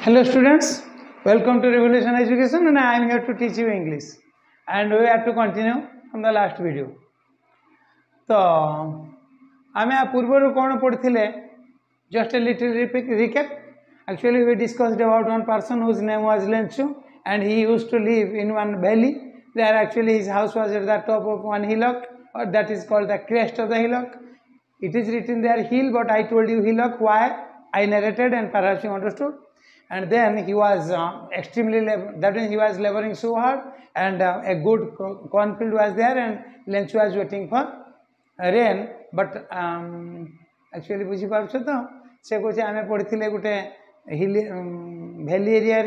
Hello students, welcome to Revolution Education and I am here to teach you English and we have to continue from the last video. तो आम पूर्वर कौन पढ़ते just a little recap. Actually we discussed about one person whose name was Lenchu and he used to live in one valley. There actually his house was at the top of one hillock, or that is called the crest of the hillock. It is written there hill, but I told you hillock. Why? I narrated and perhaps you understood. And then he was extremely that means he was laboring so hard, and a good cornfield was there, and Lenchu was waiting for rain. But actually बुझी पार्छ तो से कहे आम पढ़ी गोटे हिल भैली area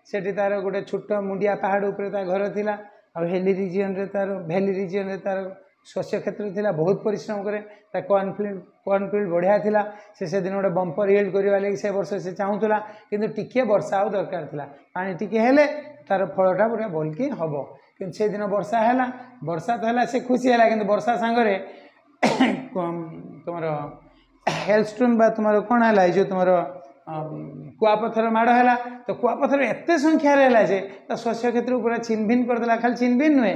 से तार गोटे छोट मुंडिया पहाड़ उपर घर थिला आ हेली रिजन रे तार भैली रिजन रे तार शस्य क्षेत्र थिला बहुत परिश्रम करे कॉर्नफिल्ड बढ़िया थिला से दिन गोटे बंपर हिल्ड करवा लगी से वर्ष से चाहूला किंतु टिके वर्षा आ दरकार थिला पानी टिके हेले तार फलटा पूरा भलकी हम कि से दिन वर्षा है वर्षा तो है से खुशी है कि वर्षा सांगरे तुम हेलस्टोन बा तुम कौन है जो तुम कुआपथर माड़ है तो कुआपथर एत संख्यार है जे शस्य क्षेत्र पूरा छिनभिन करदेला खाली छिनभिन नुहे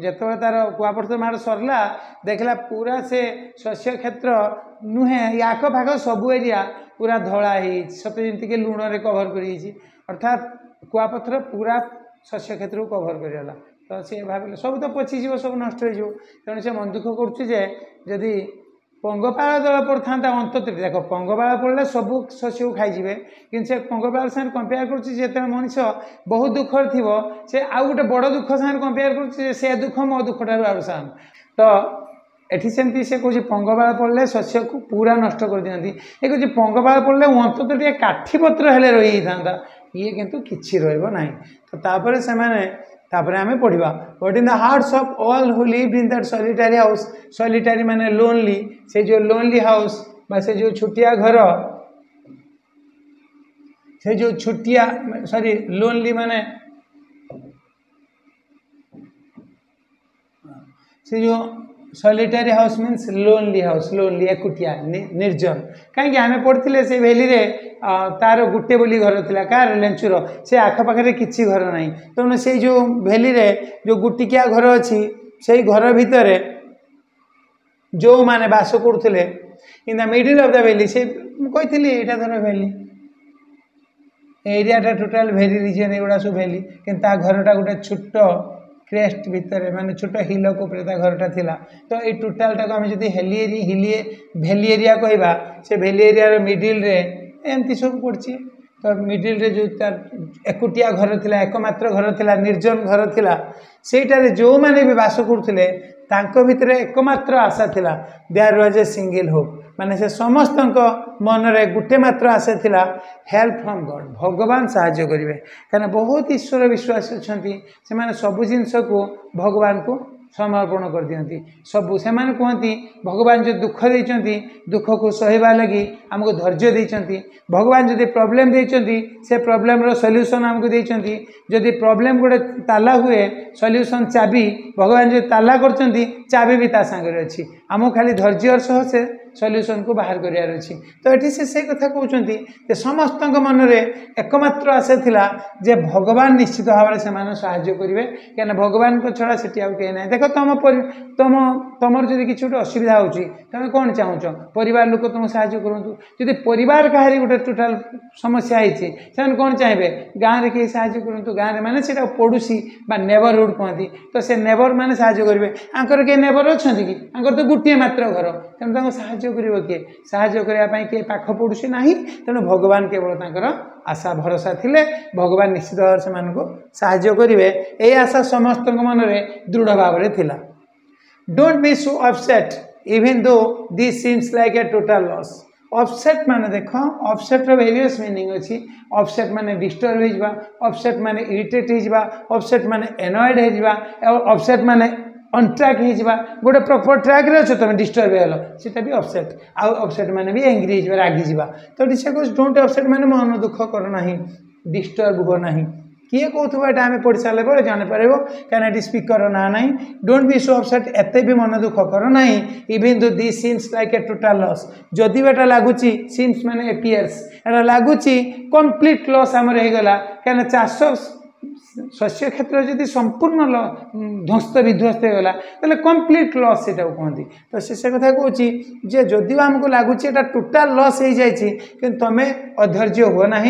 जिते तार कुआपथर माड़ सरला देखला पूरा से शस्य क्षेत्र नुहे आख पाख सबू एरिया पूरा धला सते जमीक लुण रे कभर कर अर्थात कुआपथर पूरा शस्य क्षेत्र को कभर करगला तो सी भाविले सब तो पचिज सब नष्ट हो तेणु से मन दुख करुँची पंगपाल दल पड़ता अंत देख पंगपाल पड़े सब शस्य को खाईजे कि पंगपाल साथ कंपेयर कर मनीष बहुत दुखर थी से आउ गोटे बड़ दुख साथ कंपेयर कर दुख मो दुख ठार आसान तो एटी सेमती से कहे पंगपाल पड़े शस्य को पूरा नष्ट कर दिखती ये कहे पंगपाल पड़े अंत टे काठीपत्र हेले रही था ये किंतु किसी रहा तो तापर से तापर आम पढ़ा but in the hearts of all who lived in that solitary house solitary माने लोनली से जो लोनली हाउस बा से जो छुटिया घर से जो छुटिया सॉरी लोनली माने से जो solitary house means lonely house lonely एकुटिया निर्जन कहीं आम पढ़ते से भैली रे तार गुटे बोली घर थिला कार लेंचुर से आखपाखे किसी घर ना तेणु से जो भैली रे जो गुटिकिया घर अच्छी से घर भितर जो माने बास करते in the middle of the valley से कही यहाँ धर वैली एरियाटा टोटाल भेली रिजन एगुड़ा सब वैली कि घरटा गोटे छोट क्रेस्ट भितर माने छोट हिलक घरटा थिला तो ये टोटालटा को आम जब भेली एरिया कहवा से भेली एरिया मिडिल रे एमती सब पड़ी तो मिडिल रे जो एकुटिया घर थिला एकमात्र घर थिला निर्जन घर थिला सेटारे जो माने भी बास करथिले तांको भितर एकमात्र आशा थिला there was a single hope माने से समस्त मन रे गुटे मात्र आशा थिला हेल्प फ्रॉम गॉड भगवान साहाय्य करिवे कारण बहुत ईश्वर विश्वास अछंती से माने सब जिंस को भगवान को समर्पण कर दियंती सबू से कहती भगवान जो दुख देइचंती दुख को सहवा लगी आमको धैर्य देइचंती भगवान जदि प्रॉब्लम देइचंती से प्रॉब्लम रो सॉल्यूशन आमको देइचंती जदि प्रॉब्लम गोटे ताला हुए सॉल्यूशन चाबी भगवान जो ताला करचंती चाबी भी ता संगे अच्छी आमको खाली धैर्य सह से सॉल्यूशन को बाहर करार अच्छी तो ये से कथा कहते समस्त मन में एकमात्र आशा थिला जे भगवान निश्चित भाव में से साहाय्य करेंगे क्या भगवान को छड़ा से कहीं ना देख तुम तुम तुम जब किसी गोटे असुविधा होती तुम कौन चाहूच परिवार लोक तुम साहाय्य करूँ जब परिवार कहारी गोटे टोटाल समस्या होती से कौन चाहिए गाँव में कहीं साहाय्य करूँ गाँव में माने से पड़ोसी नेबरहुड कहती तो से नेबर मैंने साहाय्य करेंगे आंकर कई नेबर अच्छा कि आंकर तो गोटे मात्र घर तेणु साहाय्य कर किए साहाय्य करने किए पाख पड़ोसी ना तेणु भगवान केवल तांकर आशा भरोसा थिले भगवान निश्चित भाव से साहाय्य करेंगे ये आशा समस्त मन में दृढ़ भाव में थिला don't be so upset even though this seems like a total loss upset माने देख अपसेट रो वेरियस मीनिंग अच्छी अपसेट माने डिस्टर्ब होइबा अपसेट माने इरिटेट होइबा अपसेट माने एनॉयड होइबा अपसेट माने अनट्राक होइबा गोटे प्रॉपर ट्रैक रे छ तुम डिस्टर्ब हेलो सेटा भी अपसेट आउ अपसेट माने भी एंग्री होइबा रागी जिबा तो डिसे को डोंट अपसेट माने मन दुख कर नाही डिस्टर्ब हो नाही किए कहूँ यहाँ आम पढ़ी सारे पर जापर कहीं स्पीकर ना ना डोंट बी सो अपसेट एत भी मन दुख कर ना even though this seems like a total loss जदि एटा लगुच सीम्स माने एपियर्स एटा लगुच कंप्लीट लॉस आमर हो गला कहीं चाष शस्य क्षेत्र जदि संपूर्ण ध्वस्त विध्वस्त हो गला तो कंप्लीट लॉस से कहती तो से कथा कहूँ जे जदि आमको लगुच टोटाल लॉस हो जाए कि तुम्हें अधैर्य हो ना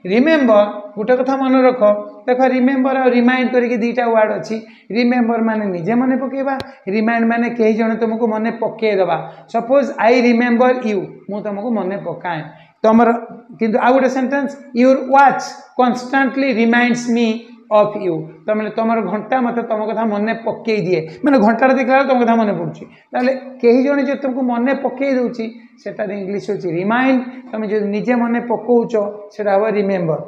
रिमेम्बर गोटे कथा मन रख देख रिमेम्बर आ रिमाइंड करके दुईटा वर्ड अच्छी रिमेम्बर माने निजे मन पकेबा रिमाइंड माने कई जन तुमको मन पकईदबा सपोज आई रिमेम्बर यू मु तुमको मन पकाए तुमर किंतु आउ गोटे sentence your watch constantly reminds me of you तो मैंने तुम घंटा मत तुम कथा मन पकई दिए मैंने घंटा देखला तुम कथा मन पड़ुची ताले कई जन जो तुमको मन पकई दूची सेटा इंग्लिश होची रिमाइंड तुम जो निजे मन पकाउच सेटा हम रिमेम्बर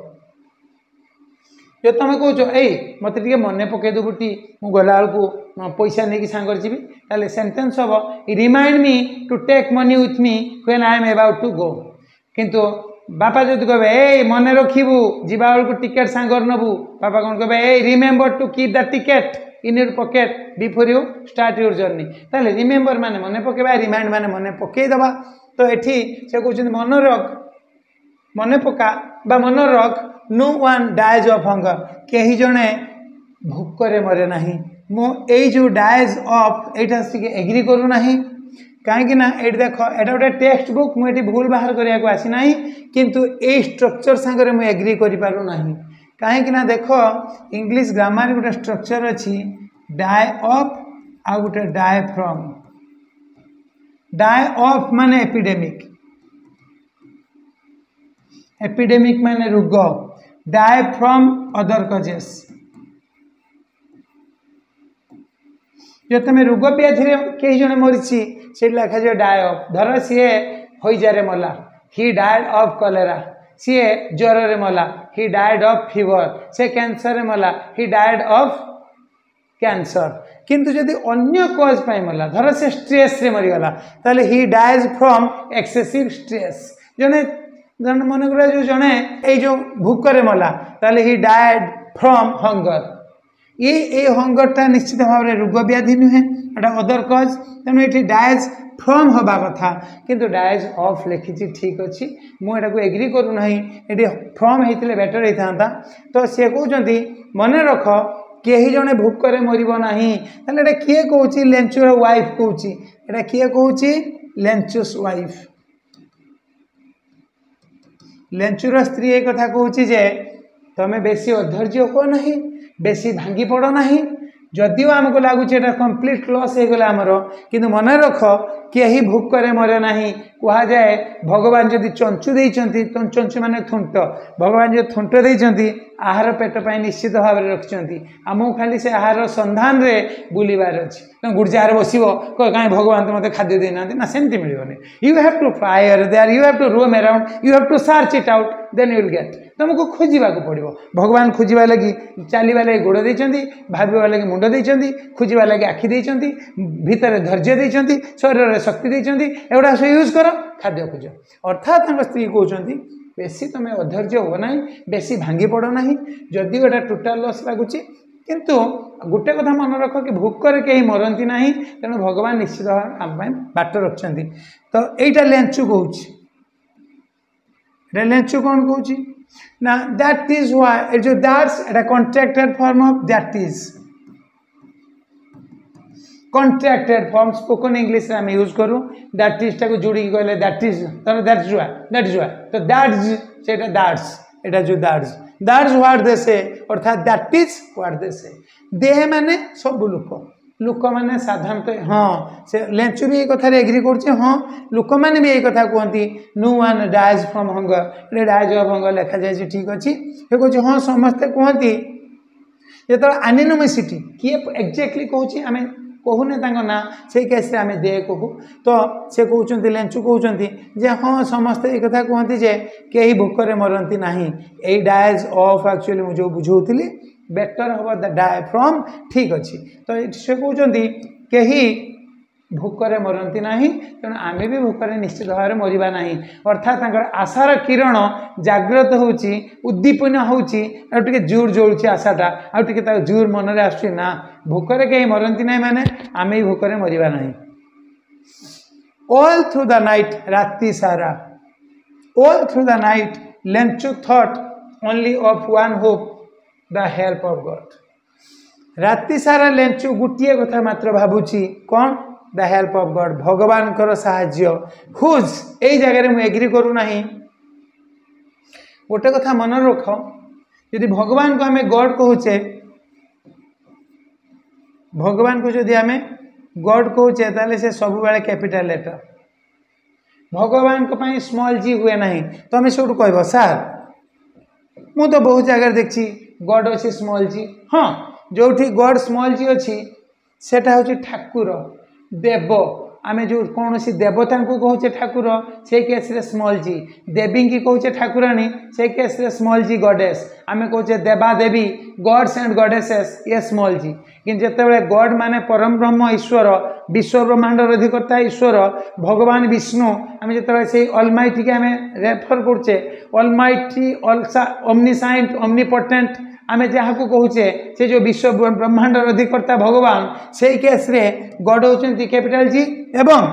जो तुम कौच ए मत मन पकई देबुटी मु गला को पैसा नहीं सांगर जी ताले सेंटेंस हम remind me to take money with me when I am about to go किंतु बापा जो कहे ए मन रखू जीवा बेलू टिकेट सांगर नबू बापा कौन कहे ए remember to keep the ticket in your pocket before you start your journey ताले रिमेम्बर माने मन पकेबा रिमाइंड माने मन पकईदबा तो एठी से कहते मन रख मन पका बा मन रख no one dies of hunger कहीं जड़े भोकरे मरे ना मो जो डाइज ऑफ एटा एग्री करू ना कहीं ये देख एटा गोटे टेक्स्ट बुक मुझे भूल बाहर करने को आसी ना किंतु ए स्ट्रक्चर सांगे मुझे एग्री करूँ कहीं देख इंग्लिश ग्रामर गोटे स्ट्रक्चर अच्छी डाई ऑफ आ गोटे डाई फ्रॉम डाई ऑफ माने एपिडेमिक माने रोग डाई फ्रॉम अदर कजेस जो तुम रोग व्याधि कई जन मरी से लिखा जाए डाई ऑफ धर सी हईजारे मला ही डाइड ऑफ कलेरा सी ज्वर रे मला ही डाइड ऑफ फीवर से कैंसर मला ही डाइड ऑफ कैंसर किंतु जदि अन्य कज पाई मला धर से स्ट्रेस रे मरीगला ताले he dies from excessive stress जने जन मन करा जो जने जो भूकरे मला ताले ही डाइड फ्रॉम हंगर ये हंगरटा निश्चित भाव में रोग व्याधि नुहे एटा अदर कज तेणु ये डाइज फ्रॉम हवा कथा किंतु डाइज ऑफ लिखी ठीक अच्छी मुझे को एग्री करूना ये फ्रॉम होते बेटर होता तो सी कहते मन रख कहीं जड़े भूकरे मरना ताले किए कौच लेंचुर वाइफ कौच एटा किए कौच लेंचुस वाइफ लेंचुर स्त्री एक कथा कहूँ जे तुम्हें बेसी अधैर्य हो ना बेसी भांगी पड़ ना जदिव आमको लगुच कंप्लीट लॉस हो गला आमर किंतु मन रख कहीं भूकरे मरे ना कह जाए भगवान जदि चंचु देइचंती तो चंचु माने थुंट भगवान जो थुंट देइचंती आहार पेट पाई निश्चित भाव में रखिंट आमको खाली से आहार संधान रे बुलबार अच्छी गुड़जार बसो कहीं भगवान तो मत खाद्य देना ना सेमती मिलने you have to fire there you have to roam around you have to search it out then you will get तुमको खोजा पड़ो भगवान खोजा लगी चलवा लगी गोड़ देती भावा लगी मुंड देती खोजा लगी आखि देती भितर धैर्य देती शरीर में शक्ति देती एगुड़ा सब यूज कर खाद्य खोज अर्थात स्त्री कहते बेसी तुम अधैर्य हो ना बेसी भांगी पड़ ना जदि गोटा टोटाल लॉस लगुच किंतु गोटे कथा मन रख कि भूकरे कहीं मरती ना तेणु भगवान निश्चित भाव आम बाट रखिंट तो यहीटा लेंचु कौच लेंचु कौन कौच ना दैट इज व्हाई जो that's Etah contracted form of that is contracted form spoken English आम यूज करूँ दैट इज टाक जोड़ी कहले दैट इज तो दैट्स व्हाई तो दैट्स सेटा दैट्स एटा जो दैट्स व्हाट दे से अर्थात दैट इज व्हाट दे से देह माने सब लोक मैंने साधारणतः हाँ से लेंचु भी ये कथार एग्री कर हाँ लोक मैंने भी यही कथा कहती no one dies from hunger dies of hunger लिखा जाए ठीक अच्छे ये कहूँ हाँ समस्ते कहती जो एनिनोमिसिटी किए एक्जाक्टली कहूँ आम कहूने ना से केस आम दे कहू तो से कहते लेंचु कहते जे हाँ समस्ते ये कथा कहती जे कहीं भोकरे मरती ना यही डाइज ऑफ एक्चुअली मुझे जो बुझाऊली बेटर हम द डाई फ्रॉम ठीक अच्छी तो से कहते कहीं भोकरे मरती ना तेणु आम भी भोकरे निश्चित भाव में मरवा ना अर्थात आशार किरण जाग्रत होची उद्दीपन होची जोर जोड़ुची आशाटा आगे जोर मन में आसुची ना भोकरे कहीं मरती ना माने आम भी भोकरे मरवा ना ऑल थ्रू द नाइट राति सारा ऑल थ्रू द नाइट लेंचु thought only of one hope the help of God राति सारा लेंचु गोटे कथा मात्र भावुची कौन द हेल्प ऑफ गॉड भगवान कर साहाय्य हुज यही जगह मुझे एग्री करू नहीं गोटे कथा मन रख यदि भगवान को आम गॉड कहूचे भगवान को जदि आम गॉड कहूचे ताले से सब बेले कैपिटल लेटर भगवान को पाई स्मॉल जी हुए ना तो आम सब कह सार मु तो बहुत जगह देखी गॉड अच्छी स्मॉल जी हाँ जो गॉड स्मॉल जी अच्छी सेटा हूँ ठाकुर देव आमे जो कौन सी देवता को कहूचे ठाकुर से केस रे स्मॉल जी देवी की कहूचे ठाकुराणी से केस रे स्मॉल जी गॉडेस आमे कहूचे देवा देवी गॉड्स एंड गॉडेसेस ये स्मॉल जी कि जिते गॉड माने परम ब्रह्म ईश्वर विश्व ब्रह्मांड अधिकर्ता ईश्वर भगवान विष्णु आम जो से अलमाइटी के आम रेफर करुचे अलमाइटी ओमनीसाइंट ओमनीपोटेंट आम जहाँ को कहूचे से जो विश्व ब्रह्मांड अधिकर्ता भगवान से केस रे गॉड होचंती कैपिटल जी एवं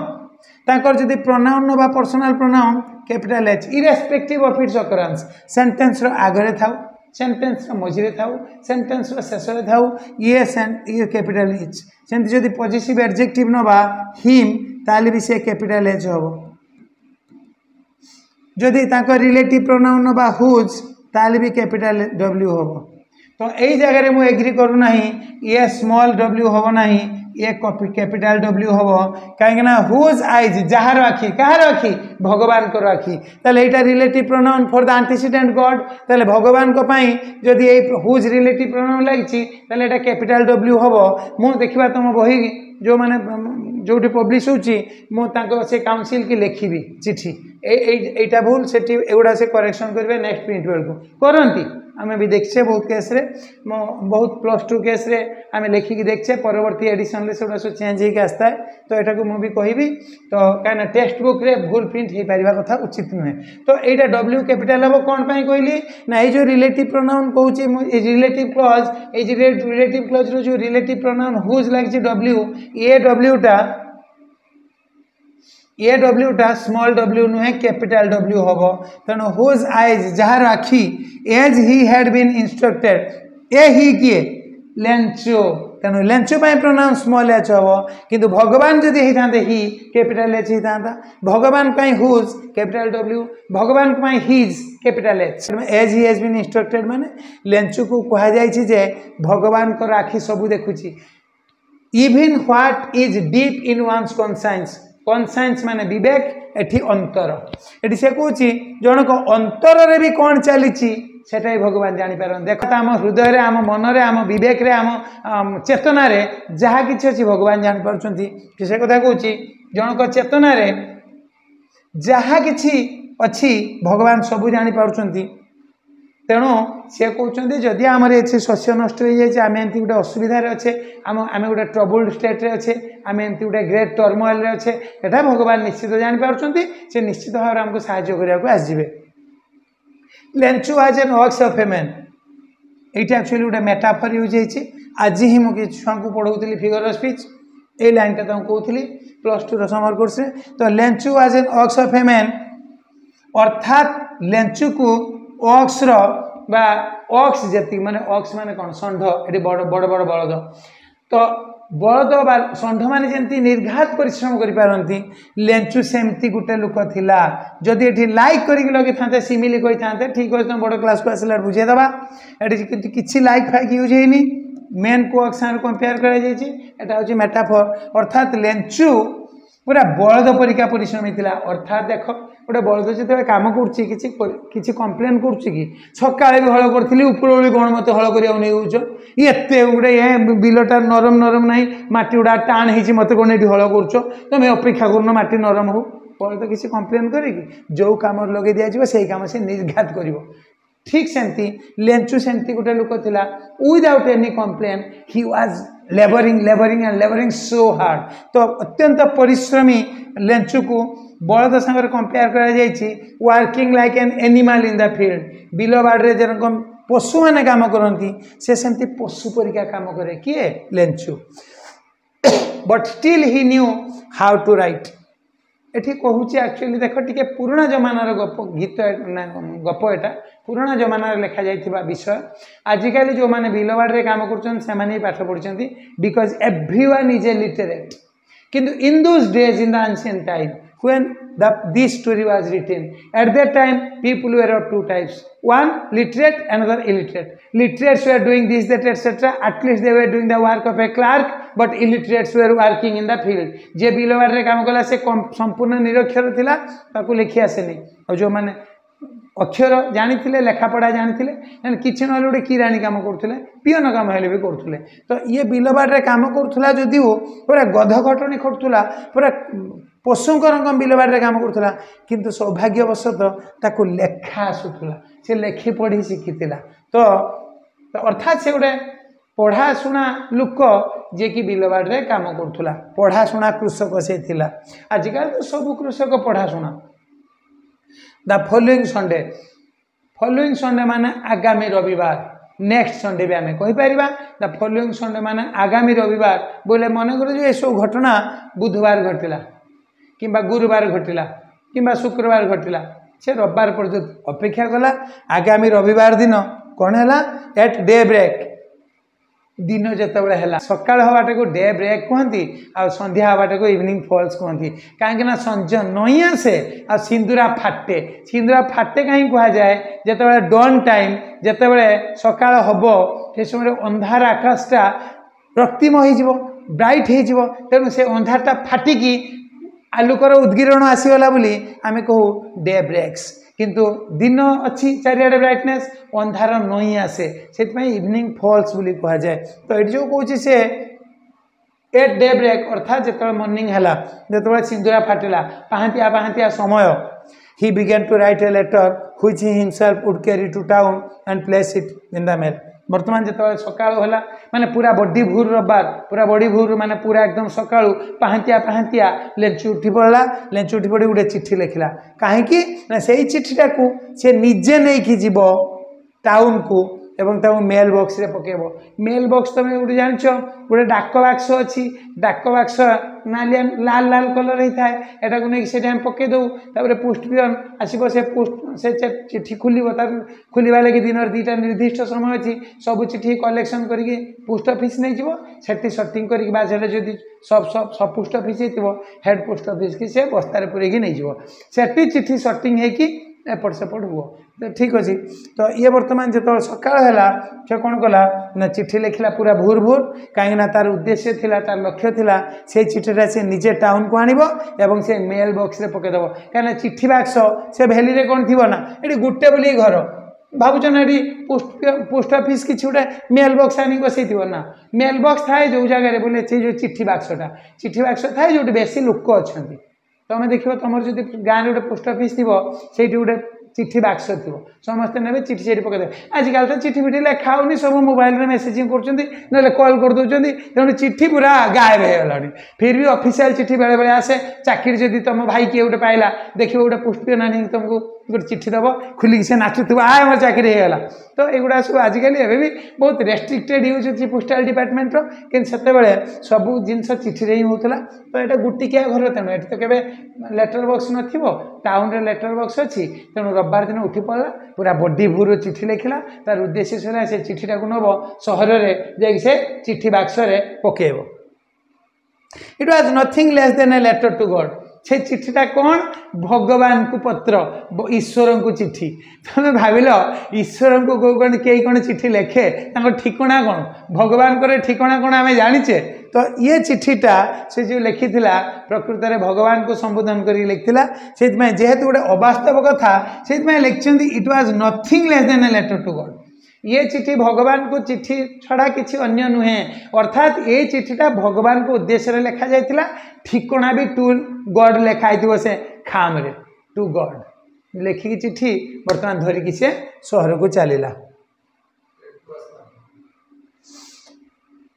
तांकर जदि प्रोनाउन नबा personal pronoun capital H irrespective of its occurrence sentence रो आगरे थाउ सेंटेंस रो मझिरे थाउ सेंटेंस रो शेषरे थाउ यस एंड ये कैपिटल एच सेंति जदि पॉजिटिव एडजेक्टिव नबा हिम ताले भी से कैपिटल एच होबो जदि तांकर रिलेटिव प्रोनाउन नबा हुज ताले भी कैपिटल डब्ल्यू होबो तो यही जगह मुझे एग्री करू ना ये स्मॉल डब्ल्यू हम ना ये कैपिटल डब्ल्यू हम कहीं हुज आइज जार आखि कहार आखि भगवान को आखि ताले एटा relative pronoun for the antecedent God ताले भगवान को पाई जदि ये हुज रिलेटिव प्रोनाउन लगी ताले एटा कैपिटल डब्ल्यू हम मु देखा तुम बही जो मैंने जो पब्लिश होची काउंसिल की लिखी चिठी एटा भूल से एगुड़ा से करेक्शन करेंगे नेक्स्ट प्रिंट बेलू करती आम भी देखचे बहुत केस रे बहुत +2 केस रे आम लिखिकी देखचे परवर्ती एडिशन से सब चेंज होकर आसता है तो यहाँ को मुझे कहबी तो कहीं टेक्स्ट बुक रे भूल प्रिंट हो पार कथा उचित नुहे तो यहाँ डब्ल्यू कैपिटल हम कौन पाई कहली ना ये जो रिलेटिव प्रोनाउन कहूँ रिलेटिव क्लॉज ये रिलेटिव क्लॉज रो जो रिलेटिव प्रोनाउन हुज लगी डब्ल्यू ये डब्ल्यूटा स्मॉल डब्ल्यू नुहे कैपिटल डब्ल्यू हम तेणु हुज आइज जार आखि as he had been instructed ए ही किए लेंचो तेणु लेंचो प्रोनाउन स्मॉल एच हम किंतु भगवान जदि होता ही कैपिटल एच होता भगवान हुज कैपिटल डब्ल्यू भगवान his capital H as he has been instructed माने लेंचो को कहुई जे भगवान को आखि सबू देखुची even what is deep in one's conscience conscience माने विवेक एठी अंतर एठी से कहूँ जनक अंतर रे भी कौन चली सेटा ही भगवान जापर देख आम हृदय रे आम मन रे आम विवेक रे आम चेतना रे जहाँ किसी अच्छी भगवान जापर से कथा कहूँ जनक चेतना रे जहाँ किसी अच्छी भगवान सबू जापर तेणु सी कहते जदि आम ये शस्य नष्ट हो जाए आम एमती गोटे असुविधार अच्छे आम गोटे ट्रबल्ड स्टेट्रे अच्छे आम एमती गोटे ग्रेट टर्मोइल अच्छे एटा भगवान निश्चित जापर से निश्चित भाव आमको साहाय्य करने आसवे लेंचु आज an works of a man ये एक्चुअली गोटे मेटाफर यूज होती आज ही मुझे छुआ को पढ़ाऊली फिगर ऑफ स्पीच ये लाइन टा कहूली +2 समर कोर्स तो लेंचु आज an works of a man अर्थात लेंचु को ऑक्स ऑक्स जी माने ऑक्स माने कौन षंढ ये बड़ बड़ बड़ बलद तो बलद बा षंढ माने जमती निर्घात परिश्रम करि लेंचु सेमती गोटे लोक थिला जदि ये लाइक करके लगे था सिमिली कही था ठीक अच्छे तुम बड़ क्लास को आसला बुझेदबा ये किसी लाइक फाइक यूज होनी मेन को ऑक्स कंपेयर कर मेटाफर अर्थात लेंचु पूरा बलद परिका परिश्रमी था अर्थात देख गोटे बलद जो कम कर कम्प्लेन करा भी हल करी उपरओली कौन मत हल करने नहीं ये गोटे बिलटा नरम नरम ना मटी गुड़ा टाण हो मत कौन ये हल कर तुम अपेक्षा कर मटी नरम हो बलद किसी कम्प्लेन कर जो कम लगे दिज्व से कम से निर्घात कर ठीक सेमती लेंचु सेमती गोटे लोक थिला without any complain he was labouring so hard. तो अत्यंत परिश्रमी लेंचु को बलद संगे कंपेयर करा जायछि working like an animal in the field. बिल बाड़े जेरकम पशु मैंने काम करती से सेमती पशु परिका काम करे किए लेंचु। But still he knew how to write. एठी कहूँ एक्चुअली देख टी पुराना जमानार गप गीत गप एटा पुराना जमानार लिखा जाइथिबा विषय। आजिकल जो मैंने बिलवाड़ काम कर पाठ पढ़ुं because everyone is a literate. किंतु in those days in the ancient time when this story was written, at that time people were of two types, one literate, another illiterate. Literates were doing this, that, etc. At least they were doing the work of a clerk, but illiterates were working in the field. जे बिलवाड़ रे काम कला से संपूर्ण निरक्षर थिला ताकू लिखि आसेनी और जो माने अक्षर जानी थिले लेखा पढ़ा जानी थिले किछि न गोटे किराणी काम करथिले पियन काम हेले भी करथिले। तो ये बिलवाड़ रे काम करथुला जदि हो पूरा गध घटणी खटुला पूरा पशुंकर बिलवाड़ काम करूला किंतु सौभाग्यवशतः ताकू लेखा आसूला से लेखि पढ़ी शिखिला। तो अर्थात से गोटे पढ़ाशुना लोक जे कि बिलवाड़ काम करूला पढ़ाशुना कृषक से थिला। आजिकल तो सब कृषक पढ़ाशुना। द फॉलोइंग संडे माने आगामी रविवार नेक्स्ट संडे भी आम कहीपर द फॉलोइंग संडे माने आगामी रविवार बोले मन कर ये सब घटना बुधवार घटला किंबा गुरुवार घटला किंबा शुक्रवार घटला से रविवार पर्यंत अपेक्षा कला। आगामी रविवार दिन कौन है एट डे ब्रेक दिन जितेबाला है सकाल हवाटा को डे ब्रेक कहती आ संध्या हवाटा को इवनिंग फॉल्स कहती कहीं संज नई आसे आ सिंदूरा फाटे कहीं कह जाए जिते डॉन टाइम जिते सकाल हम से समय अंधार आकाशटा रक्तिम हो ब्राइट हो तेणु से अंधारटा फाटिकी आलोकर उद्गिरण आसीगला बोली आमे कहू डे ब्रेक्स। किंतु दिन अच्छी चारिआडे ब्राइटनेस अंधार नई आसे से इवनिंग फॉल्स बोली कह जाए। तो ये जो कौन से एट डे ब्रेक अर्थात जो मॉर्निंग है जो सिंदूरा फाटिला पहांतिया समय he began to write a letter which he himself would carry to town and place it in the mail. बर्तमान जो सकाल है माने पूरा बड़ी भूर रविवार पूरा बड़ी भूर माने पूरा एकदम सकाळू पहांतिया लेंचु उठी पड़ा लेंचु उठी पड़ी गोटे चिट्ठी लिखला कहीं से चिट्ठीटा को से निजे नहीं कि जीव टाउन को एवं ताऊ मेल बॉक्स रे पकेब। मेल बॉक्स तुम गोटे जान गोटे डाक बाक्स अच्छी डाक बाक्स नालिया लाल लाल कलर होता है एटा को नहीं से पकई दो तापर पोस्ट पियन आसब से पोस्ट से चिट्ठी खोल खोलवा लगे दिन दुईटा निर्दिष्ट समय अच्छी सब चिट्ठी कलेक्शन करके पोस्ट ऑफिस नहीं जीव से सर्टिंग कर सब post office head post office की से बस्तार पूरे नहीं जीव से चिट्ठी सर्टिंग होगी एपट सेपट हुआ। तो ठीक अच्छे तो ये बर्तमान जो सकाल है से कौन कला ना चिट्ठी लिखला पूरा भूर भूर कहीं तार उद्देश्य थिला तार लक्ष्य थिला से चिट्ठीटा से निजे टाउन को आनिबो एवं से मेल बॉक्स रे पकेदेव कहीं चिट्ठी बाक्स से भेली रे कौन थी ना ये गोटे बोली घर भावुन ये पोस्ट ऑफिस किसी गोटे मेल बॉक्स आनी बसई थी ना मेल बॉक्स थाए जो जगह बोले से जो चिट्ठी बाक्स थाए जो बेसी लोक अच्छा तुम देख तुम जो गाँव गोटे पोस्ट ऑफिस थी से गोटे चिट्ठी बाक्स थी समस्ते ने चिट्ठी से पकड़े आजिकल तो चिट्ठी फिठी लिखा होनी सब मोबाइल में मेसेजिंग कर कॉल कर दौरान तेणु चिट्ठी पूरा गायब हो गलानी। फिर भी ऑफिशियल चिट्ठी बेले बेले आसे चाकरी जदि तुम भाई किए गोटे पाइला देखिए गोटे पोस्ट पियन आनी तुमको गोटे चिट्ठी दब खुलिक से नाचुव आ मोर चाकरी होगा। तो युवा सब आजिकल एवं भी बहुत रेस्ट्रिक्टेड यूज अच्छी पोस्टाल डिपार्टमेंटर कि सब जिनस चिट्ठी ही होता। तो यहाँ गोटिकिया घर तेणु ये तो केवे लेटर बॉक्स नथिबो टाउन रे लेटर बॉक्स अच्छी तेणु रविवार दिन उठी पड़ा पूरा बड़ी भूर चिट्ठी लिखला तार उद्देश्य है से चिट्ठीटा को नब सहर में से चिट्ठी बाक्स पकेब। It was nothing less than a letter to God. से चिट्ठीटा कौन भगवान को पत्र ईश्वर को चिट्ठी। तुम भाविल ईश्वर को कौन कई कौन चिट्ठी लिखे ठिकणा कौन भगवान को ठिकणा कौन आम जाचे। तो ये चिट्ठीटा से जो लिखी प्रकृत में भगवान को संबोधन कर लिखा से जेहेतु गोटे अवास्तव कथा से लिखिं it was nothing less than a letter to God. ये चिट्ठी भगवान को चिट्ठी छड़ा किसी अन्य नुहे अर्थात ये चिट्ठीटा भगवान को उद्देश्य लिखा जाता ठिकणा भी टू गॉड लिखाई से खाम रे टू गॉड लेखिकी चिट्ठी बर्तमान धरिकी से सहर को चलला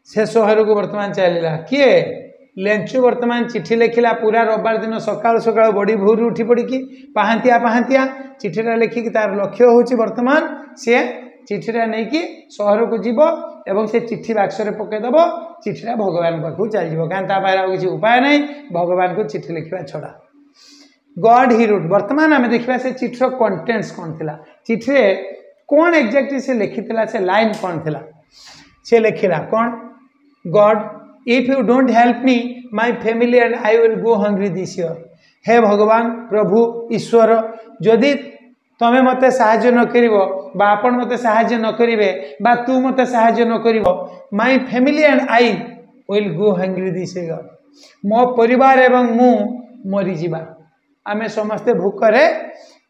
से सहर को बर्तमान चलला किए लेंचु बर्तमान चिट्ठी लिखिला पूरा रविवार दिन सकाल सकाल बड़ी भोर उठी पड़ी पाहांतिया पाहांतिया चिठीटा लिखिकी तार लक्ष्य होची बर्तमान सी चिठीटा नहीं कि सहर को जीव एवं से चिट्ठी बाक्सरे पकईदेव चिठीटा भगवान पाखु चल कहीं किसी उपाय नहीं भगवान को चिट्ठी लिखा छड़ा गॉड ही रूट बर्तमान आम देखा से चिठीर कंटेंट्स कौन थी चिठी कौन एक्जाक्टली से लिखी से लाइन कौन थी से लिखला कौन God if you don't help me my family and I will go hungry this year हे भगवान प्रभु ईश्वर जदि तमें मते साहाय्य न करिवो बा आपण मते साहाय्य न करिवे बा तू मते साहाय्य न करिवो my family and I will go hungry this year मो परिवार एवं मु मरी जीवा आमे समस्ते भूकरे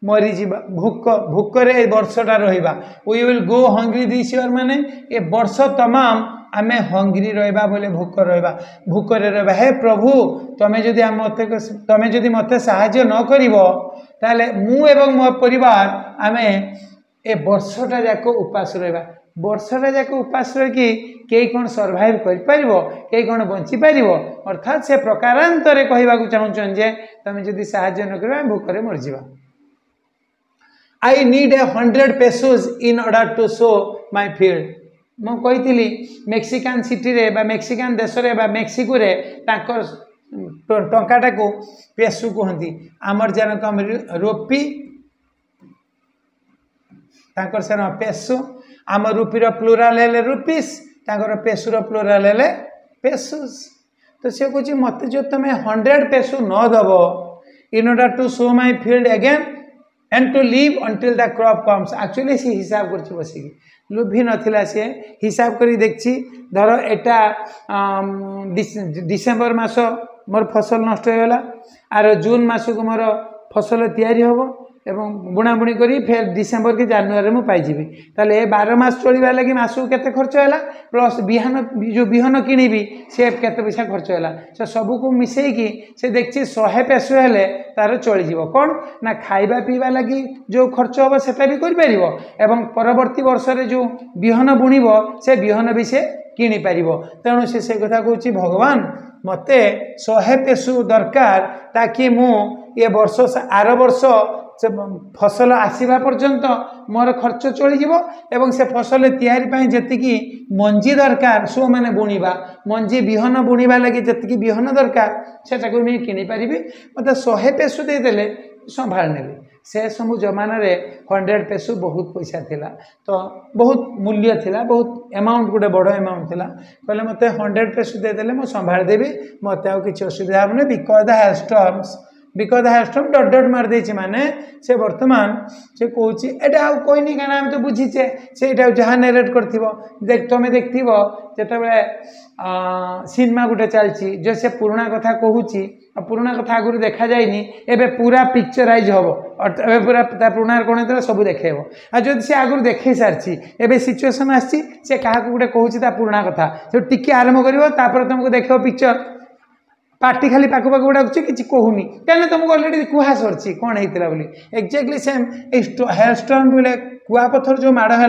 मरी जीवा भूकरे वर्षटा रहिबा we will go hungry this year माने ए वर्ष तमाम आमे हंग्री रहिबा बोले भूकरे रहिबा हे प्रभु तमे जदि मते साहाय्य न करिवो ताले मु एवं मो परिवार आमे ए वर्षटा जाक उपास रहिबा वर्षटा जाक उपास रही कई कौन सर्वाइव कई कौन बंची पार अर्थात से प्रकारांतरे कहवाक चाहूँ जे तुम जदि साहाय्य न कर भूकरे मरजा I need 100 pesos in order to show my field मुझी मेक्सिकान सिटी रे बा मेक्सिकान देश रे बा मेक्सिको रे तांकर टंकाटा को पेसु कहती आमर जनक रोपी तांकर से पेसु आम रूपीर प्लूराल हेले रुपीस तांकर पेसुर प्लूराल हेले पेसुस तो सी कह मत जो तुम 100 peso न दब in order to show my field again and to leave until the crop comes actually सी हिसाब कर बसिकी लुभि नथिला से हिसाब करी देखछि धर एटा डिसेम्बर मास मोर फसल नष्ट होगला आर जून मास को मोर फसल तैयारी होबो एवं बुणाबुणी करी फिर डिसेम्बर कि जानुआरी मु पाइजिबी ताले 12 मास चलिबा लगी मासु केते खर्च हैला प्लस बिहान जो बिहन किनिबी से केते पैसा खर्च हैला से सब को मिसई की से देखछि 100 peso हेले तार चली जीवो कोन ना खाइबा पीबा लगी जो खर्च होबो सेटा भी करि परिबो एवं परवर्ती वर्ष रे जो बिहन बुणीबो से बिहन भी से किनि परिबो तेणु से कथा कहूछि भगवान मते 100 peso दरकार ताकि मु ये वर्ष आर वर्ष से फसल आसवा पर्यंत मोर खर्च चलीज एवं से फसल तैयारी जी मंजी दरकार सो मैंने बुणवा मंजी बिहन बुणवा लगी जी बिहन दरकार से किनीपारि मत 100 peso देदेले संभा नेली से सब जमान 100 peso बहुत पैसा थिला तो बहुत मूल्य थिला बहुत अमाउंट गोटे बड़ अमाउंट थिला कहले मत 100 peso देदेले मुझे संभा देवी मत आ कि असुविधा हम बिकज द हेल्स्टर्म्स बिकज हेल्स्टर्म डट डट मार देछि माने से वर्तमान से कहूँ एटा आ कहनी क्या आम तो बुझीचे से जहाँ नेरेट करथिबो देख तुम देखथिबो जेतेबेले सिनेमा गोटे चलछि जो से पुराना कथा कहूँ पुराना कथा आगुरी देखा जाइनी एबे पूरा पिक्चराइज हम ए पूरा पुराना कौन होता सब देखेब आ जब से आगुरी देखे सारी एबे सिचुएसन आसी से क्या गोटे कहूँ पुराना कथा जो टिके आरंभ कर तुमको देख पिक्चर पार्टी खाली पाख पाख डाकुचे कि कहूनी क्या तुमको अलरेडी कुहा सरी कौन होता बोली एक्जाक्टली सेम हेल्स्टर्म बोले कुआपथर जो माड़ है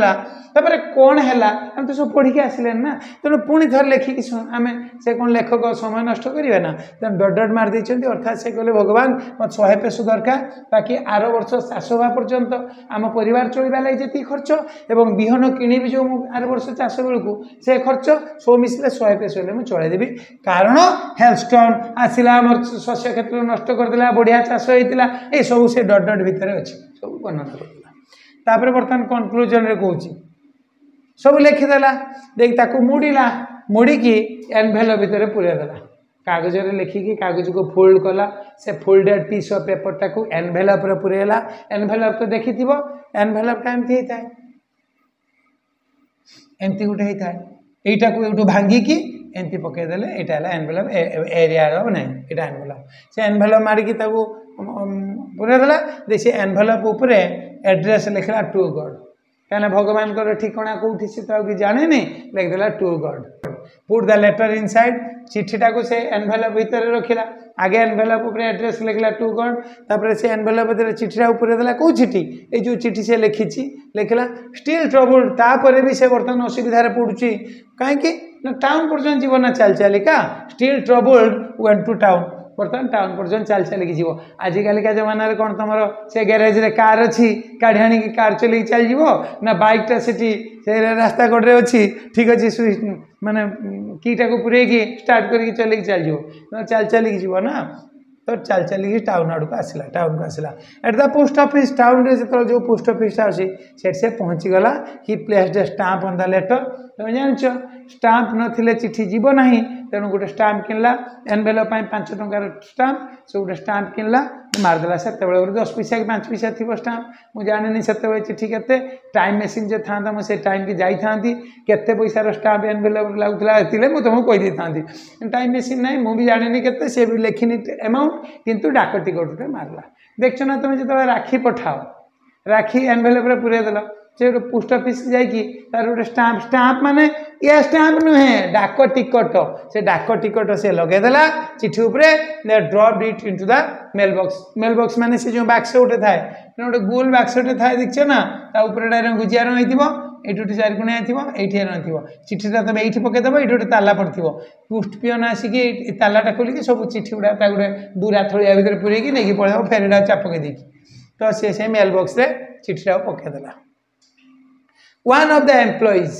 तापर कौन है आम तो सब पढ़ी आसिले ना तेणु पुणी थर लेखिकी आम से कौन लेखक समय नष्ट करेंगे ना तेणु डट डट मार देते अर्थात से कहले भगवान मत 100 peso दरकार बाकी आर वर्ष चाष होगा पर्यंत आम परिवार चलवा लगे जी खर्च एवं बिहन किणी जो आर वर्ष चाष बेलू से खर्च सब मिसले 100 peso मुझे चलदेवी कारण हेल्स्टर्म आसला आम शस्य क्षेत्र नष्ट करदेला बढ़िया चाष होता ये सब से डट डट भितर अच्छे सब वर्णन करदेला बर्तमान कनक्लूजन रे कहूँ सब लिखिदेला देख ताकू मुड़ीला मुड़ीकी एनभेलप भितर पूरेदेला कागज रे लिखिकी कागज को फोल्ड कला से फोल्डेड पीस ऑफ पेपर टाकू एनभेलप रे पूरेला एनभेलप तो देखी एनभेलप टा एमती होता है एमती गोटे होता है यहीटा को यूँ भांगिकी एमती पकईदेले यहाँ एनभेलप एरिया ना यहाँ एनभेलप से एनभेलप मारिकी पूरेदेला से एनभेलप उपर एड्रेस लिखला टू गॉड क्या भगवान ठिकाना कौटी से तो कि जाने नहीं लिखदेला to God put the letter inside चिठीटा को से एनवेलप भितर रखिला आगे एनवेलप ऊपर एड्रेस लिखला टू गॉड तापर से एनवेलप भितर चिठीटा ऊपर देला को चिठी ए जो चिठी से लिखिची लिखला स्टिल ट्रबल तापर भी से वर्तमान असुविधा रे पडुची काहे कि टाउन पर्यंत जीवन ना चल चलिका still trouble went to town बर्तमान टाउन पर्यंत चल चलिकी जीव आजिकल का जमाना रे कौन तुम से गैरेज रे कार अच्छी काढ़ी आनी कार चलिकी चल जीव ना बाइकटा से रास्ता कड़े अच्छी ठीक अच्छे माने कीटा को पुरेकी स्टार्ट करके चलिकी चल जीव चल चलिकी जीव ना तो चल चलिकी टाउन आड़ को आसला टाउन को आसला at the post office town रे जो पोस्ट ऑफिस अच्छी से पहुँची गला he place the stamp on the letter तुम जान स्टाम्प नथिले चिठी जीव नहीं तेणु गोटे स्टाम्प किनला एनवेलप 5 टंकार स्टाम्प से गोटे स्टाम्प किनला मारदेला से 10 पैसा कि 5 पैसा थी स्टाम्प मुझे जानी से चिठी के टाइम मेसीन जो था मुझे टाइम की जाई था केते पैसार स्टाम्प एनवेलप लगुला मुझे तुमको कही था टाइम मेसीन ना मुझे जानी के सी भी लिखिनी अमाउंट किंतु डाक टिकट मारला देख ना तुम जो राखी पठाओ राखी एनवेलप पूरे देल से गोटे पोस्ट ऑफिस जाकि तार गोटे स्टाम्प स्टाम्प माने ये स्टाम्प नुहे डाक टिकट से डाक टिकट से लगेदेला चिठी उपरे drop it into the mail box माने से जो बाक्स गोटे थाए गोटे गोल बाक्सटे थाए देखछ ना ता ऊपर डायरेक्ट गुजियार होइतिबो एटुटी चार कोणिया थिबो एठी नथिबो चिठीटा तबे एठी पकेदेबो एठी गोटे ताला पड़थिबो पोस्ट पियन आसिकी तालाटा खोलिकी सब चिठी गुडा ता गोटे दूरा थळिया भीतर पुरेकी नेकी पळेबो फेरडा चापके देकी तो से मेल बॉक्स रे चिठीटा पकेदेला वन ऑफ द एम्प्लॉइज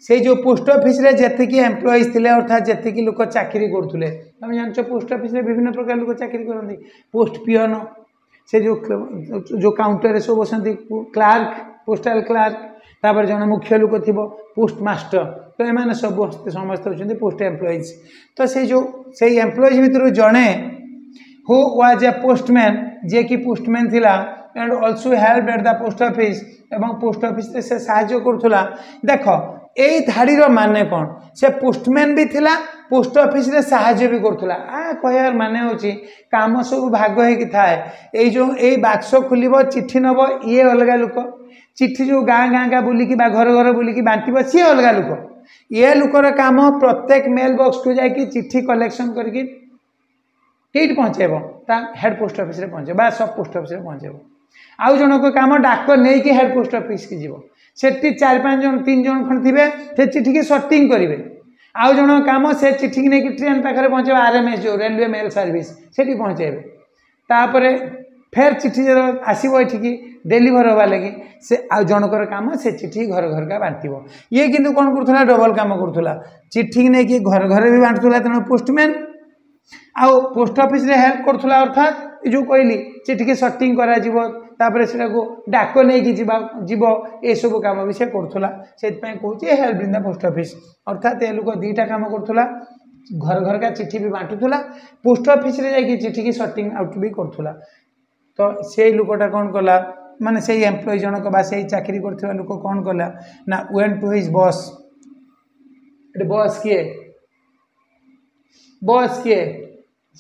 से जो पोस्ट ऑफिस रे जेतिकी एम्प्लॉइज थिले अर्थात जेतिकी लोक चाकरी करथुले तुम जानछ पोस्ट ऑफिस रे विभिन्न प्रकार लोक चाकरी करथि पोस्ट पियन से जो काउंटर रे सब बसंती क्लार्क पोस्टल क्लार्क तापर जन मुख्य लोक थिबो पोस्ट मास्टर तो एमाने सब समस्त होचंती पोस्ट एम्प्लॉइज तो से जो से एम्प्लॉइज भितर जणे हु वाज ए पोस्टमैन जे कि पोस्टमैन थिला and also help at the post office एवं पोस्ट ऑफिस से साहाय्य करुला देख यही धाड़ीर माने कौन से पोस्टमैन भी थिला पोस्ट ऑफिस रे साहाय्य भी करुला कहर माने होची काम सब भाग होई थाए ए जो ए बाक्स खोलिबो चिट्ठी नबो ये अलग लोक चिट्ठी जो गाँ गाँ का बुलिकी बा घर घर बुलिकी बांटिबो सी अलग लोक ये लोकर काम प्रत्येक मेल बॉक्स को जाकि चिट्ठी कलेक्शन करके केट पहुँचेब हेड पोस्ट ऑफिस रे पहुँचे बा सब पोस्ट ऑफिस रे पहुँचेब आउ जनक काम डाक नहीं कि हेड पोस्ट ऑफिस की जीव से 4-5 जन 3 जन खंड थे से चिठी की सॉर्टिंग करेंगे आउ जन काम से चिठी की नहीं ट्रेन पाखे पहुँचे आरएमएस जो रेलवे मेल सर्विस से पहुँचेबे तापर फेर चिठी जब आसो ये डेलीवर हवा लगी से आउ जनकर काम से चिठी घर घर का बांटो ये किंतु कौन करूला डबल काम करूला चिठी नहीं घर घर भी बांटुला तेणु पोस्टमैन आउ पोस्ट ऑफिस रे हेल्प करूला अर्थात जो कहली चिठी की सॉर्टिंग करा तापर से डाक नहीं जीव ये सब कम भी से करूला से कहूँ help in the post office अर्थात ये लोग 2टा काम करूला घर घर का चिठी भी बांटुला पोस्ट ऑफिस रे जाकि चिठी की सॉर्टिंग आउट भी करूला तो से लोकटा कौन कला माने से एम्प्लॉय जनक बा से चाकरी करथिबा लोक कौन कला ना went to his boss boss किए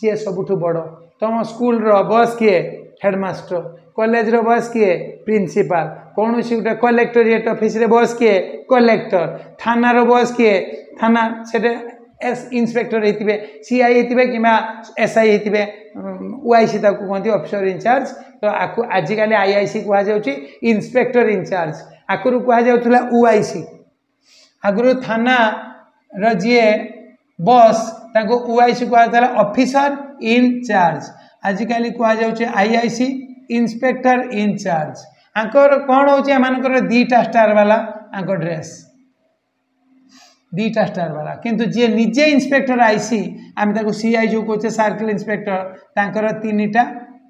जी सबुठ बड़ तुम स्कूल रो बॉस किए हेडमास्टर कॉलेज रो बॉस किए प्रिंसिपल कौन सी गोटे कलेक्टोरेट ऑफिस रे बॉस किए कलेक्टर थाना रो बॉस किए थाना से इन्स्पेक्टर होते सीआई होते कि एसआई होते ओआईसी कहते ऑफिसर इंचार्ज तो आपको आजिकल आईआईसी कहुच्छी इन्स्पेक्टर इंचार्ज आगुरी कहुला ओआईसी आगुरी थाना रे बॉस ओआईसी कहला ऑफिसर इंचार्ज आजिकल कहुच्छे आईआईसी इन्स्पेक्टर इंचार्ज आंकर कौन हो 2टा स्टार वाला आंक ड्रेस 2टा स्टार वाला किंतु जी निजे इन्स्पेक्टर आईसी आम सीआई जो कहे सर्किल इन्स्पेक्टर तांकर 3टा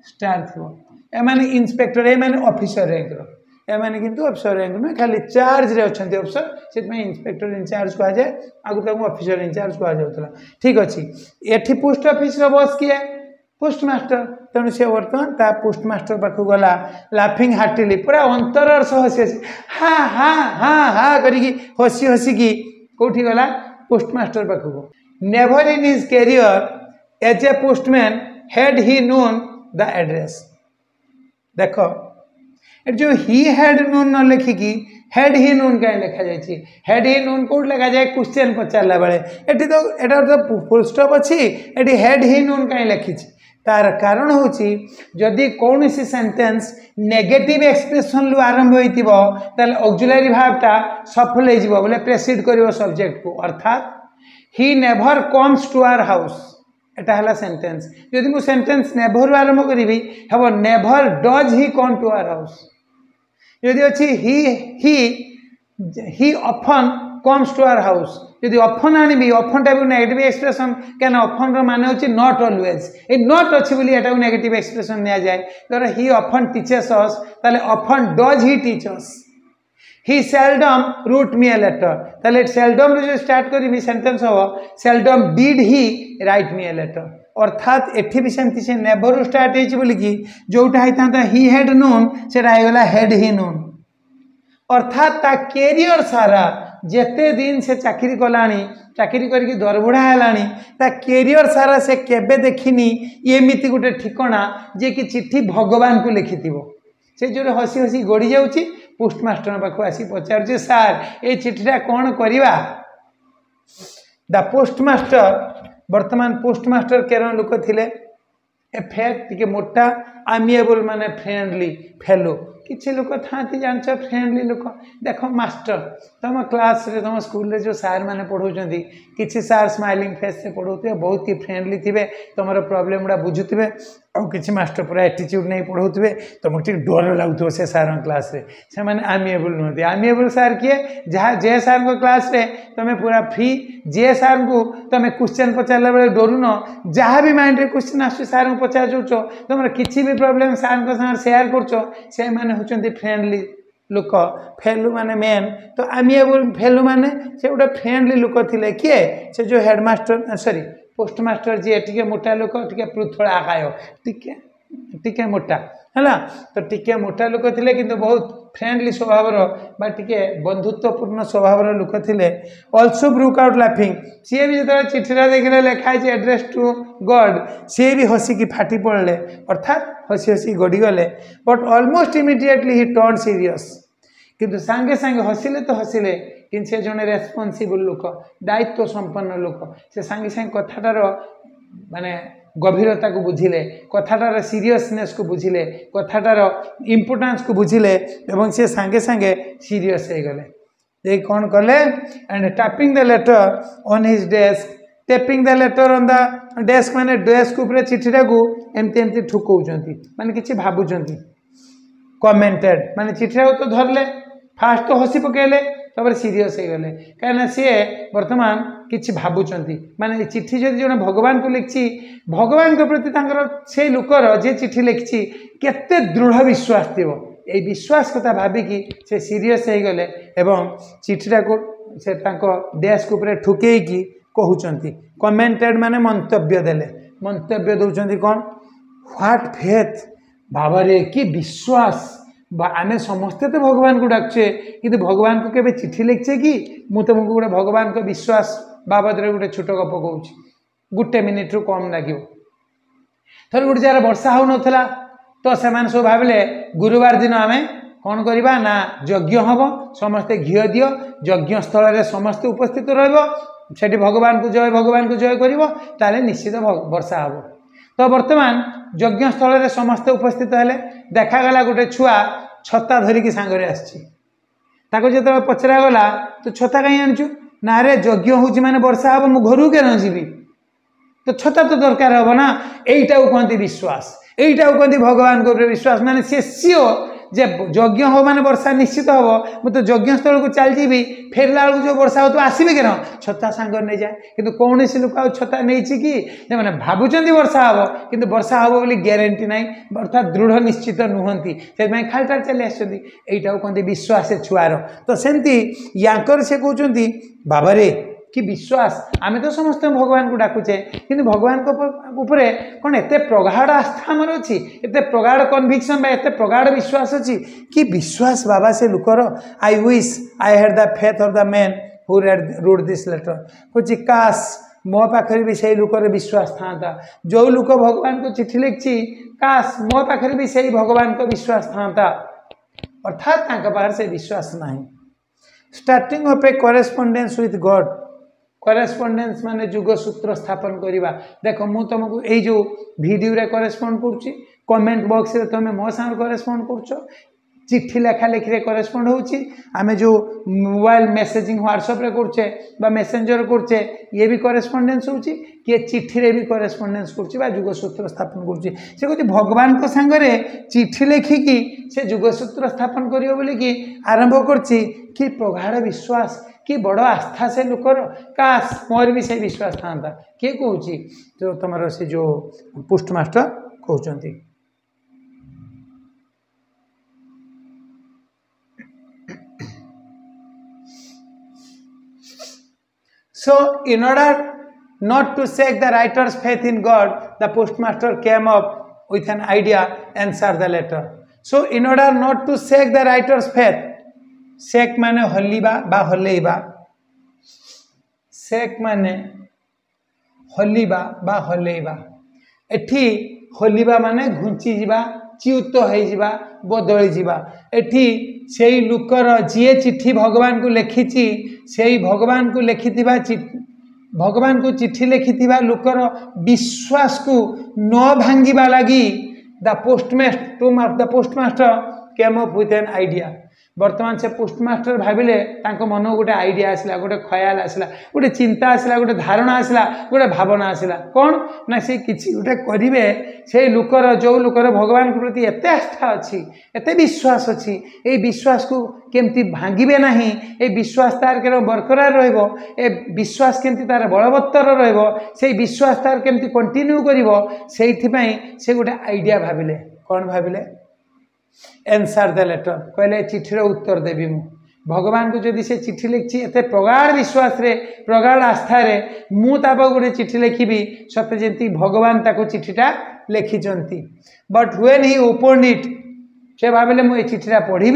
स्टार थो एमाने इन्स्पेक्टर एमाने ऑफिसर रैंक एमाने किंतु ऑफिसर रैंक नुहे खाली चार्ज रे अच्छे ऑफिसर से इन्स्पेक्टर इंचार्ज कह जाए आगु ऑफिसर इंचार्ज कह जाऊला ठीक अच्छे एठी पोस्ट ऑफिस बॉस किए पोस्टमास्टर तेणु से बर्तमान ता पोस्टमास्टर पाख गला लाफिंग हार्टिली पूरा अंतर हसी हसी हा हा हा हा करी हसी हसिकी कौटी गला पोस्टमास्टर पाखक never in his career as a postman had he known the address देख ए जो ही हैड नोन न लिखिकी हेड ही नोन कहीं लिखा जाए हेड ही नोन कौट लिखा जाए क्वेश्चन पचारा बेले एटी तो एटा तो फुल स्टॉप अच्छी एटी हेड ही नोन कहीं लिखी तार कारण हूँ जदि कौन सी सेंटेंस नेगेटिव एक्सप्रेशन लु आरंभ होता ऑक्सिलरी भावटा सफल हो बोले प्रेसिड कर सब्जेक्ट को अर्थात he never comes to our house एटा हला सेंटेंस जदि मु सेंटेंस नेभर आरंभ करी हम neighbour does he come to our house यदि अच्छी he often comes to our house यदि ऑफन आनी ऑफन टाइप नेगेटिव एक्सप्रेशन क्या ऑफन रो माने होची नॉट ऑलवेज ए नॉट अच्छी बोली एटा नेगेटिव एक्सप्रेशन निया जाए धर ही ऑफन टीचर्स अस ताले often does he teachers he seldom wrote me a letter ताले सेल्डम रे जो स्टार्ट करी सेंटेंस हो seldom did he write me a letter अर्थात एठी भी सेमती से नेवर स्टार्ट होइछि बोली कि जोटा होता ही हैड नोन सेटा आइगला हेड ही नोन अर्थात ता कैरियर सारा जेते दिन से चाकरी कलानी चाकरी करके दरबुढ़ा है ता कैरियर सारा से केबे देखिनी एमती गोटे ठिकना जे कि चिट्ठी भगवान को लिखि से जो हसी हसी गड़ी जाऊँगी पोस्टमास्टर पाखु आसी पचार सार ये चिठीटा कौन करवा द पोस्टमास्टर वर्तमान पोस्टमास्टर केरन लोक थिले ए फैक्ट टिके मोटा आमिएबल माने फ्रेंडली फेलो किसी लोक था जान फ्रेंडली लोक देख मास्टर तुम क्लास रे तुम स्कूल रे जो सार माने पढ़ाऊँ किसी सार स्माइलिंग फेस से पढ़ाऊे बहुत ही फ्रेंडली थे तुम प्रॉब्लम गुड़ा बुझुवे और किसी मास्टर पूरा एटीट्यूड नहीं पढ़ाऊे तुमको ठीक डर लगुव से सार क्लास रे से माने आमिएबल नुहति आमिएबल सार किए जहाँ जे सार को क्लास रे तुम पूरा फ्री जे सार को तुम क्वेश्चन पचारा बेले डरुन जहाँ भी माइंड रे क्वेश्चन आस सार को पचार तुम किसी भी प्रॉब्लम सार साथ सेयार कर होचंती फ्रेंडली लोक फेलु माने मेन तो आमिएबल फेलु माने से गोटे फ्रेंडली लोक थिले किए से जो हेडमास्टर सॉरी पोस्टमास्टर जी टिके मोटा लोक टिके पृथुला आकाय टिके टिके मोटा है तो टिके मोटा लोक थिले किंतु बहुत फ्रेंडली स्वभाव बा टिके बंधुत्वपूर्ण स्वभाव लोक थिले ऑल्सो ब्रुक आउट लाफिंग सी भी जो चिठीरा देखने लिखाई एड्रेस टू गॉड सी भी हसिकी फाटी पड़े अर्थात हसी हसी गड़ीगले but almost immediately he turn serious किंतु सांगे सांगे हसिले तो हसिले कि से जड़े रेस्पॉन्सिबल लोक दायित्व संपन्न लोक से सांगे सांगे कथाटार माने गभीरता को बुझिले कथाटार सीरियसनेस को बुझिले कथाटार इम्पोर्टेंस को बुझिले एवं से सांगे सांगे सीरियस हो गले ये कौन कले and tapping the later on his desk tapping the later on the desk माने डेस्क ऊपर चिठीटा को एमती एमती ठुकौचंती माने किछि भाबुचंती कमेंटेड माने चिठीटा तो धरले फास्ट तो हसी पकेले तब सीरीयस हो गले कहीं सी बर्तमान किसी भावुंट माने चिट्ठी जब जो भगवान को लिखी भगवान के प्रति से लोकर जे चिट्ठी लिखी केते दृढ़ विश्वास थी ये विश्वास कथा भाविकी से सीरीयस हो गले एवं चिठीटा को से डेस्क उपर ठुकेकी कहते कमेंटेड माने मंतव्य देले मंतव्य दौरान कौन व्हाट फेथ बाबारे कि विश्वास आमे समस्ते तो भगवान को डाकचे कि भगवान को केबे चिट्ठी लिखचे कि मु तुमको गोटे भगवान को विश्वास बाबद गोटे छोट गप कहूँ गोटे मिनिट रु कम लगे थर गोटे जगह वर्षा हो नाला तो से सब भाविले गुरुवार दिन आम कौन करवा ना यज्ञ हम समस्ते घी दियो यज्ञ स्थल में समस्ते उपस्थित रही भगवान को जय कर निश्चित वर्षा हम तो बर्तमान यज्ञ स्थल में समस्ते उपस्थित हेले देखागला गोटे छुआ छता धरिकी सांगरे आसो जो पचरागला तो छता कहीं आनचु ना रे यज्ञ हूँ माने वर्षा हम मु घर के जीवी तो छता तो दरकार हम ना यहीटा कहते विश्वास यहीटा कहते भगवान को विश्वास माने सी सियोर जे यज्ञ हो माने वर्षा निश्चित हम मुझे तो यज्ञ स्थल को चल जी फेरला बेलू जो वर्षा हो तो आसबे के छता सांगर नहीं जाए कि कौन सी लोक छता नहीं कि मैंने भावुं वर्षा हम कि वर्षा हम बोली ग्यारंटी ना अर्थात दृढ़ निश्चित नुहति से खालटा चली आईटा कहते विश्वास छुआर तो सेमती याकर से कहते बाबारे कि विश्वास आमे तो समस्त भगवान को डाकुचे कि भगवान को ऊपर कौन एत प्रगाढ़ आस्था आमर अच्छी एत प्रगाढ़ कन्विक्शन एत प्रगाढ़ विश्वास अच्छी कि विश्वास बाबा से लुकर I wish I had the faith of the man who wrote this letter कुछ काश मो पाखे भी से लुकर विश्वास था जो लोक भगवान को चिट्ठी लिखी काश मो पाखे भी से भगवान को विश्वास था अर्थात तांका पाखरे से विश्वास नहीं। Starting of a correspondence with God, correspondence माने जुग सूत्र स्थापन करवा। देख मु तुमको यही जो वीडियो रे करेस्पोंड करुच्ची, कमेंट बॉक्स रे तुम मो साथ करेस्पोंड कर, चिट्ठी लेखा लेखी रे करेस्पोंड होची, आमे जो मोबाइल मेसेजिंग व्हाट्सएप रे करछे बा मेसेंजर करछे ये भी करेस्पोंडेंस होची, किए चिट्ठी रे भी करेस्पोंडेंस करछी बा जुगसूत्र स्थापन करछी। से कहते भगवान को संगरे चिट्ठी लेखी कि से जुगसूत्र स्थापन करियो बोली कि आरंभ करछी। कि प्रगाढ़ विश्वास, कि बड़ आस्था से लोकर, काश मोर भी से विश्वास था। किए कहूँ जो तुम से जो पोस्टमास्टर कहते। So in order not to shake the writer's faith in God, the postmaster came up with an idea, answer the letter. So in order not to shake the writer's faith, shake माने हल्लीबा बा हल्लेइबा, shake माने हल्लीबा बा हल्लेइबा, एठी हल्लीबा माने घुंची जीवा, च्युत हो जीवा, बदली जीवा। एठी सेई लुकर जी चिट्ठी भगवान को लिखिची, सेई भगवान को लिखिथिबा भगवान को चिट्ठी लिखिथिबा लुकर विश्वास को न भांगिबा लगी the postmaster came up with an idea. वर्तमान से पोस्टमास्टर भाविले तांको मन गोटे आइडिया आसला, गोटे ख्याल आसला, गोटे चिंता आसला, गोटे धारणा आसला, गोटे भावना आसला। कौन ना से किछि गोटे करिवे, से लुकर जो लुकर भगवान के प्रति एते आस्था अछि, एते विश्वास अछि, ए विश्वास को केमती भांगिबे नाही, ए विश्वास तार के बरकरार रहइबो, ए विश्वास केमती तार बलवत्तर रहइबो, से विश्वास तार केमती कंटिन्यू करिवो, सेइथि पई से गोटे आइडिया भाविले। कौन भाविले? एंसर द लेटर, कहले चिठीर उत्तर देवी मु। भगवान को जदि से चिठी लिखी एते प्रगाढ़ विश्वास रे, प्रगाढ़ आस्था रे मु ताप गोटे चिठी लिखी सत्य जमी भगवान ताको चिठीटा लिखिंट। But when he open it, से भाविले मु चिठीटा पढ़ी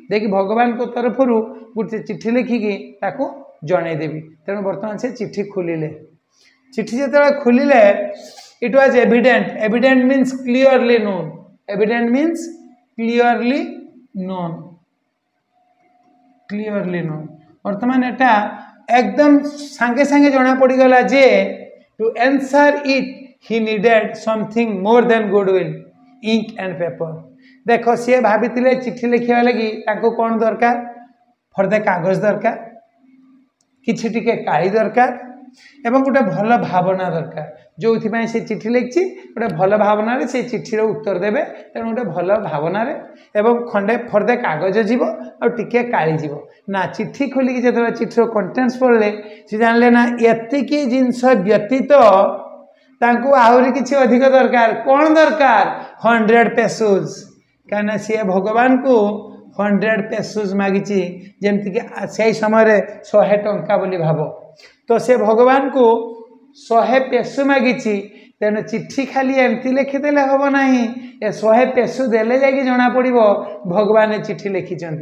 देखि भगवान को तरफ गोटे चिठी लिखिकी ताको जनईदेवी। तेणु बर्तमान से चिठी खोलिले, चिठी जो खोलिले it was evident. Evident means clearly known, evident means clearly known, clearly known. वर्तमान एटा एकदम सांगे सांगे जना पड़गला जे to answer it he needed something more than goodwill, ink and paper. देख सी भाभी चिठी लिखा लगी कौन दरकार, फर्दे कागज दरकार, किछि टिके काली दरकार एवं गोटे भल भावना दरकार। जो से चिठी लिखी गोटे भल भावना से चिठीर उत्तर देवे, तेणु गोटे भल भावना एवं खंडे फर्दे कागज जीव और टिके काली जीव ना। चिठी खोलिकी जो चिठीर कंटेंट्स पढ़ले से जानले ना एतिकी जिनस व्यतीत तांकु आहरी किछि अधिक दरकार। कौन दरकार? 100 पेसोज। कहीं सी भगवान को 100 पेसोज मागिची, जमती से समय 100 टंका बोली भाव। तो से भगवान को 100 पेसो मागिची, तेणु चिट्ठी खाली एमती लिखिदेले हम ना, ए 100 पेसो देले जाकि जना पड़ो भगवान चिट्ठी लिखिंट।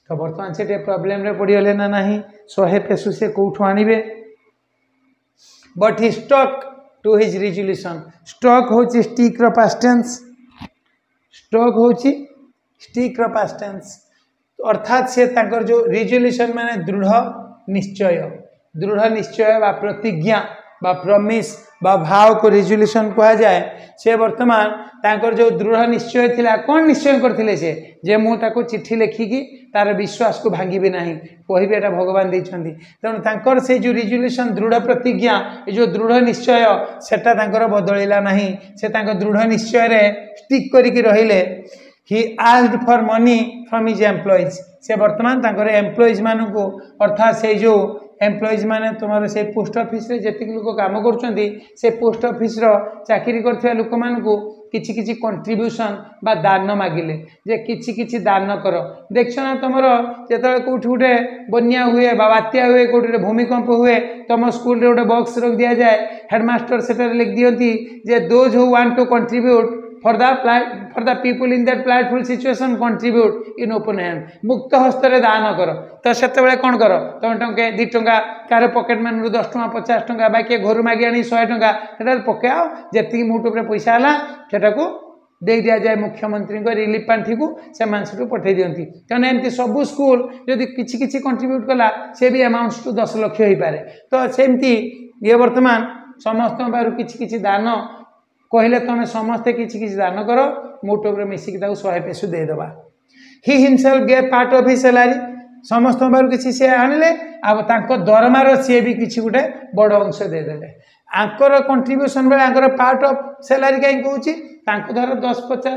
तो बर्तमान से प्रॉब्लम रे पड़गले ना नहीं, 100 पेसो से कौठू आणवे। But he stuck to his resolution. Stuck होची स्टिक रो पास्ट टेंस, स्टक होची स्टिक रो पास्ट टेंस। अर्थात से तांकर जो रिजोल्यूशन माने दृढ़ निश्चय, दृढ़ निश्चय बा प्रतिज्ञा बा प्रॉमिस बा भाव को रिजोल्यूशन कहा जाए। से वर्तमान तांकर जो दृढ़ निश्चय थिला, कौन निश्चय करथिले से जे मु ताको चिट्ठी लिखिकी तार विश्वास को भांगिबे नाही, कहिबे एटा भगवान दैछंती। तेणु तांकर से जो रिजोल्यूशन दृढ़ प्रतिज्ञा, ये जो दृढ़ निश्चय सेटा तांकर बदलिला नाही, से तांकर दृढ़ निश्चय रे स्टिक करिकी रहिले। He asked for money from his employees. से वर्तमान तांकर एम्प्लॉइज मानू अर्थात से जो एम्प्लॉइज माने तुम से पोस्ट ऑफिस रे जति लोक काम करुँच, से पोस्ट ऑफिस रो चाकरी करथिबा लोक मानकू किछि किछि कंट्रीब्यूशन बा दान मागिले जे किछि किछि दान कर। देख ना तुम जो कौट गोटे बन्या हुए बा बात्या हुए, कौटे भूमिकंप हुए, तुम स्कूल रे गोटे बॉक्स रख दिया जाए, हेडमास्टर से लिख दियंती जे those who want to contribute for the people in that platful situation contribute in open hand। मुक्त हस्तरे दान कर। तो से कौन कर, तुम टंके 2 टंका कार पकेट मानू 10 टंका 50 टंका बा किए घर मागी आनी 100 टंका से पकाओ, जी यूट्यूब पैसा है सेटा को दे दिया जाए मुख्यमंत्री रिलीफ पांठी को से मानसटू पठे दियंती कारण एमती सब स्कूल जदि किछि किछि कंट्रीब्यूट कला से भी अमाउंट्स टू 10 लाख हो पारे तो सेमती ये वर्तमान समस्त बाहर किछि किछि दान कहले तुम समस्ते किछि किछि दान करो मोटोब्रे मिसिक 100 पैसा दे देबा he himself gave part of his salary समस्त बाहर किछि से आनले अब तांको दरमार सी भी किछि गुटे बड़ अंश दे देले आंकर कंट्रीब्यूशन बेले आंकर पार्ट ऑफ सैलरी कहीं कहूँ धर 10 50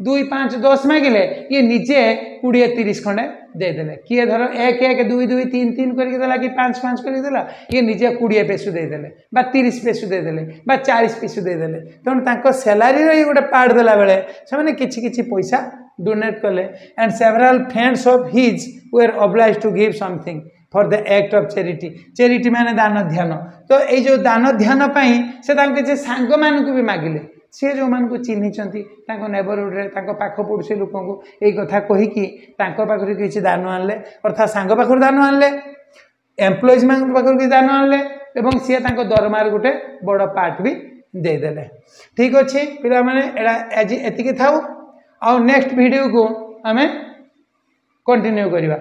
2 5 10 मागिले ये निजे 20 30 खंडे देदेले किए धर 1 1 2 2 3 3 करके देला कि 5 5 करके देला ये निजे 20 पैसा देदेले बा 30 पैसा देदेले बा 40 पैसा देदेले तेणु तांको सैलरी रो गोटे पार्ट देला बेले से माने किछि किछि पैसा डोनेट कले and several friends of his were obliged to give something for the act of charity माने दान ध्यान तो ये जो दान ध्यान पाई से तांके जे सांग मान को भी मागिले सी जो मान को चिन्हिचंती तांको नेबरहुड रे तांको पाख पड़ोसी लोक को एई कथा कहि कि तांको पाखरि किछि दान आनले अर्थात सांग पाखरि दान आनले एम्प्लॉइज मान पाखरि किछि दान आनले एवं सी तांको दरमार गोटे बड़ पार्ट भी दे देले ठीक अछि पिला माने एडा एति के थाउ आ नेक्स्ट वीडियो को हमें कंटिन्यू करिबा।